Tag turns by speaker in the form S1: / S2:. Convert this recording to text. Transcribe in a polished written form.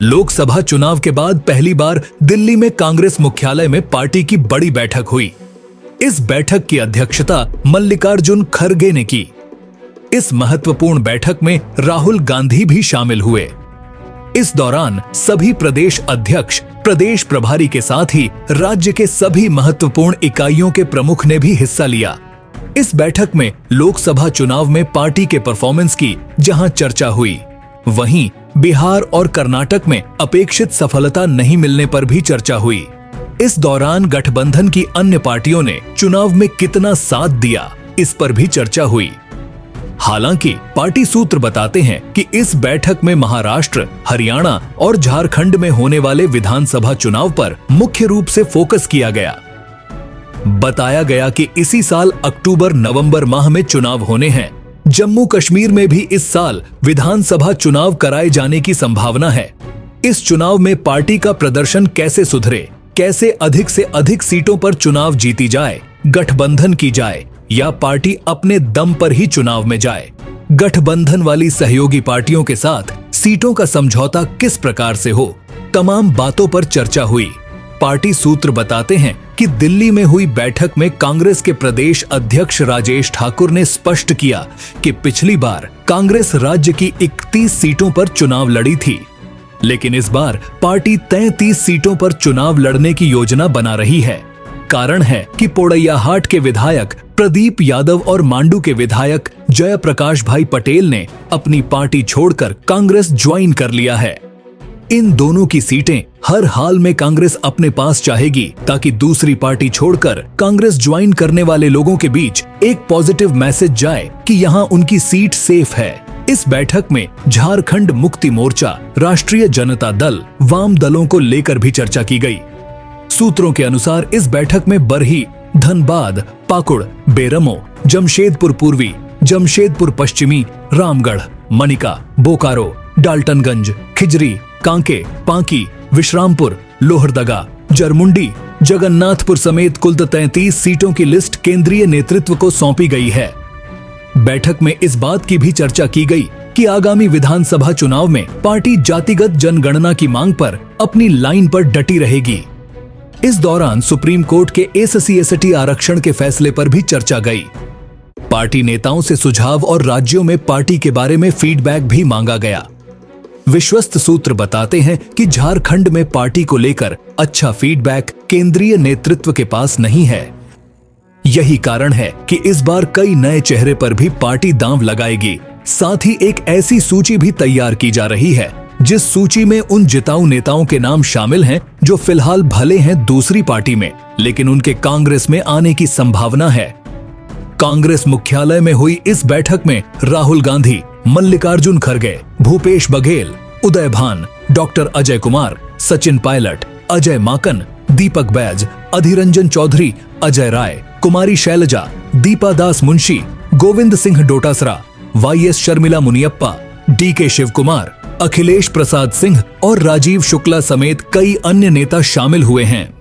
S1: लोकसभा चुनाव के बाद पहली बार दिल्ली में कांग्रेस मुख्यालय में पार्टी की बड़ी बैठक हुई। इस बैठक की अध्यक्षता मल्लिकार्जुन खड़गे ने की। इस महत्वपूर्ण बैठक में राहुल गांधी भी शामिल हुए। इस दौरान सभी प्रदेश अध्यक्ष, प्रदेश प्रभारी के साथ ही राज्य के सभी महत्वपूर्ण इकाइयों के प्रमुख ने भी हिस्सा लिया। इस बैठक में लोकसभा चुनाव में पार्टी के परफॉर्मेंस की जहां चर्चा हुई, वहीं बिहार और कर्नाटक में अपेक्षित सफलता नहीं मिलने पर भी चर्चा हुई। इस दौरान गठबंधन की अन्य पार्टियों ने चुनाव में कितना साथ दिया, इस पर भी चर्चा हुई। हालांकि पार्टी सूत्र बताते हैं कि इस बैठक में महाराष्ट्र, हरियाणा और झारखंड में होने वाले विधानसभा चुनाव पर मुख्य रूप से फोकस किया गया। बताया गया कि इसी साल अक्टूबर-नवंबर माह में चुनाव होने हैं। जम्मू कश्मीर में भी इस साल विधानसभा चुनाव कराए जाने की संभावना है। इस चुनाव में पार्टी का प्रदर्शन कैसे सुधरे, कैसे अधिक से अधिक सीटों पर चुनाव जीती जाए, गठबंधन की जाए या पार्टी अपने दम पर ही चुनाव में जाए, गठबंधन वाली सहयोगी पार्टियों के साथ सीटों का समझौता किस प्रकार से हो, तमाम बातों पर चर्चा हुई। पार्टी सूत्र बताते हैं कि दिल्ली में हुई बैठक में कांग्रेस के प्रदेश अध्यक्ष राजेश ठाकुर ने स्पष्ट किया कि पिछली बार कांग्रेस राज्य की 31 सीटों पर चुनाव लड़ी थी, लेकिन इस बार पार्टी 33 सीटों पर चुनाव लड़ने की योजना बना रही है। कारण है कि पोड़ैयाहाट के विधायक प्रदीप यादव और मांडू के विधायक जयप्रकाश भाई पटेल ने अपनी पार्टी छोड़कर कांग्रेस ज्वाइन कर लिया है। इन दोनों की सीटें हर हाल में कांग्रेस अपने पास चाहेगी, ताकि दूसरी पार्टी छोड़कर कांग्रेस ज्वाइन करने वाले लोगों के बीच एक पॉजिटिव मैसेज जाए कि यहाँ उनकी सीट सेफ है। इस बैठक में झारखंड मुक्ति मोर्चा, राष्ट्रीय जनता दल, वाम दलों को लेकर भी चर्चा की गई। सूत्रों के अनुसार इस बैठक में बरही, धनबाद, पाकुड़, बेरमो, जमशेदपुर पूर्वी, जमशेदपुर पश्चिमी, रामगढ़, मनिका, बोकारो, डाल्टनगंज, खिजरी, कांके, पांकी, विश्रामपुर, लोहरदगा, जरमुंडी, जगन्नाथपुर समेत कुल 33 सीटों की लिस्ट केंद्रीय नेतृत्व को सौंपी गई है। बैठक में इस बात की भी चर्चा की गई कि आगामी विधानसभा चुनाव में पार्टी जातिगत जनगणना की मांग पर अपनी लाइन पर डटी रहेगी। इस दौरान सुप्रीम कोर्ट के SC/ST आरक्षण के फैसले पर भी चर्चा गई। पार्टी नेताओं से सुझाव और राज्यों में पार्टी के बारे में फीडबैक भी मांगा गया। विश्वस्त सूत्र बताते हैं कि झारखंड में पार्टी को लेकर अच्छा फीडबैक केंद्रीय नेतृत्व के पास नहीं है। यही कारण है कि इस बार कई नए चेहरे पर भी पार्टी दांव लगाएगी। साथ ही एक ऐसी सूची भी तैयार की जा रही है जिस सूची में उन जिताऊ नेताओं के नाम शामिल हैं जो फिलहाल भले हैं दूसरी पार्टी में, लेकिन उनके कांग्रेस में आने की संभावना है। कांग्रेस मुख्यालय में हुई इस बैठक में राहुल गांधी, मल्लिकार्जुन खड़गे, भूपेश बघेल, उदय भान, डॉक्टर अजय कुमार, सचिन पायलट, अजय माकन, दीपक बैज, अधिरंजन चौधरी, अजय राय, कुमारी शैलजा, दीपा दास मुंशी, गोविंद सिंह डोटासरा, YS शर्मिला मुनियप्पा, DK शिव कुमार, अखिलेश प्रसाद सिंह और राजीव शुक्ला समेत कई अन्य नेता शामिल हुए हैं।